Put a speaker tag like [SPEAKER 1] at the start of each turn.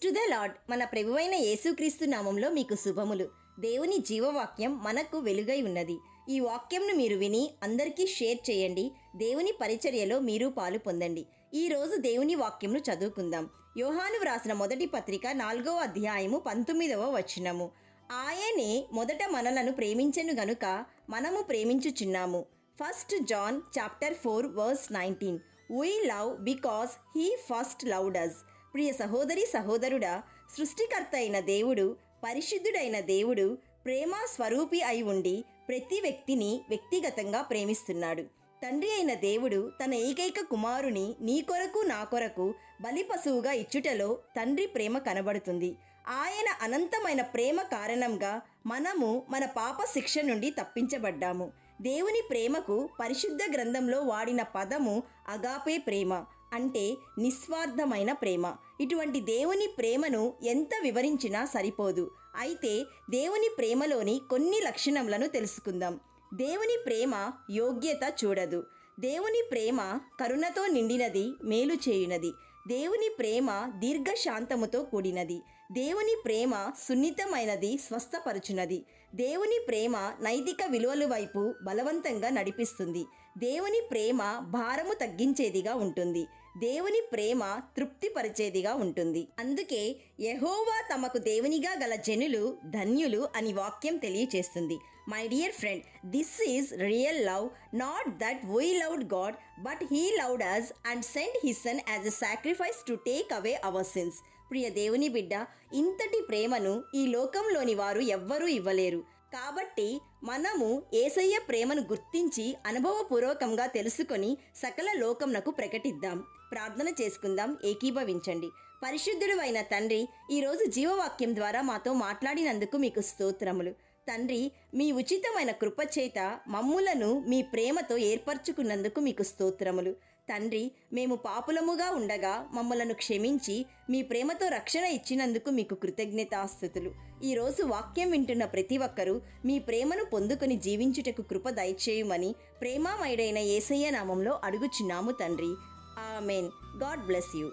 [SPEAKER 1] To the lord. మన ప్రభువైన యేసుక్రీస్తు నామంలో మీకు శుభములు. దేవుని జీవవాక్యం మనకు వెలుగై ఉన్నది. ఈ వాక్యంను మీరు విని అందరికీ షేర్ చేయండి. దేవుని పరిచర్యలో మీరు పాలు పొందండి. ఈ రోజు దేవుని వాక్యంను చదువుకుందాం. యోహాను వ్రాసిన మొదటి పత్రిక 4వ అధ్యాయము 19వ వచనము. ఆయనే మొదట మనలను ప్రేమించెను గనుక మనము ప్రేమించుచున్నాము. 1 John chapter 4 verse 19. We love because he first loved us. ప్రియ సహోదరి సహోదరుడా, సృష్టికర్త అయిన దేవుడు, పరిశుద్ధుడైన దేవుడు, ప్రేమ స్వరూపి అయి ఉండి ప్రతి వ్యక్తిని వ్యక్తిగతంగా ప్రేమిస్తున్నాడు. తండ్రి అయిన దేవుడు తన ఏకైక కుమారుని నీ కొరకు నా కొరకు బలి పశువుగా ఇచ్చుటలో తండ్రి ప్రేమ కనబడుతుంది. ఆయన అనంతమైన ప్రేమ కారణంగా మనము మన పాప శిక్ష నుండి తప్పించబడ్డాము. దేవుని ప్రేమకు పరిశుద్ధ గ్రంథంలో వాడిన పదము అగాపే ప్రేమ, అంటే నిస్వార్థమైన ప్రేమ. ఇటువంటి దేవుని ప్రేమను ఎంత వివరించినా సరిపోదు. అయితే దేవుని ప్రేమలోని కొన్ని లక్షణములను తెలుసుకుందాం. దేవుని ప్రేమ యోగ్యత చూడదు. దేవుని ప్రేమ కరుణతో నిండినది, మేలు చేయునది. దేవుని ప్రేమ దీర్ఘశాంతముతో కూడినది. దేవుని ప్రేమ సున్నితమైనది, స్వస్థపరచునది. దేవుని ప్రేమ నైతిక విలువల వైపు బలవంతంగా నడిపిస్తుంది. దేవుని ప్రేమ భారము తగ్గించేదిగా ఉంటుంది. దేవుని ప్రేమ తృప్తిపరిచేదిగా ఉంటుంది. అందుకే యెహోవా తమకు దేవునిగా గల జనులు ధన్యులు అని వాక్యం తెలియచేస్తుంది. My dear friend, this is real love. Not that we loved God, but he loved us and sent his son as a sacrifice to take away our sins. ప్రియ దేవుని బిడ్డ, ఇంతటి ప్రేమను ఈ లోకంలోని వారు ఎవ్వరూ ఇవ్వలేరు. కాబట్టి మనము యేసయ్య ప్రేమను గుర్తించి అనుభవపూర్వకంగా తెలుసుకొని సకల లోకమునకు ప్రకటిద్దాం. ప్రార్థన చేసుకుందాం. ఏకీభవించండి. పరిశుద్ధుడు అయిన తండ్రి, ఈరోజు జీవవాక్యం ద్వారా మాతో మాట్లాడినందుకు మీకు స్తోత్రములు. తండ్రి, మీ ఉచితమైన కృపచేత మమ్ములను మీ ప్రేమతో ఏర్పరచుకున్నందుకు మీకు స్తోత్రములు. తండ్రి, మేము పాపులముగా ఉండగా మమ్మలను క్షమించి మీ ప్రేమతో రక్షణ ఇచ్చినందుకు మీకు కృతజ్ఞతాస్తుతులు. ఈరోజు వాక్యం వింటున్న ప్రతి ఒక్కరూ మీ ప్రేమను పొందుకొని జీవించుటకు కృప దయచేయుమని ప్రేమామయుడైన యేసయ్య నామంలో అడుగుచున్నాము తండ్రి. ఆమెన్. God bless you.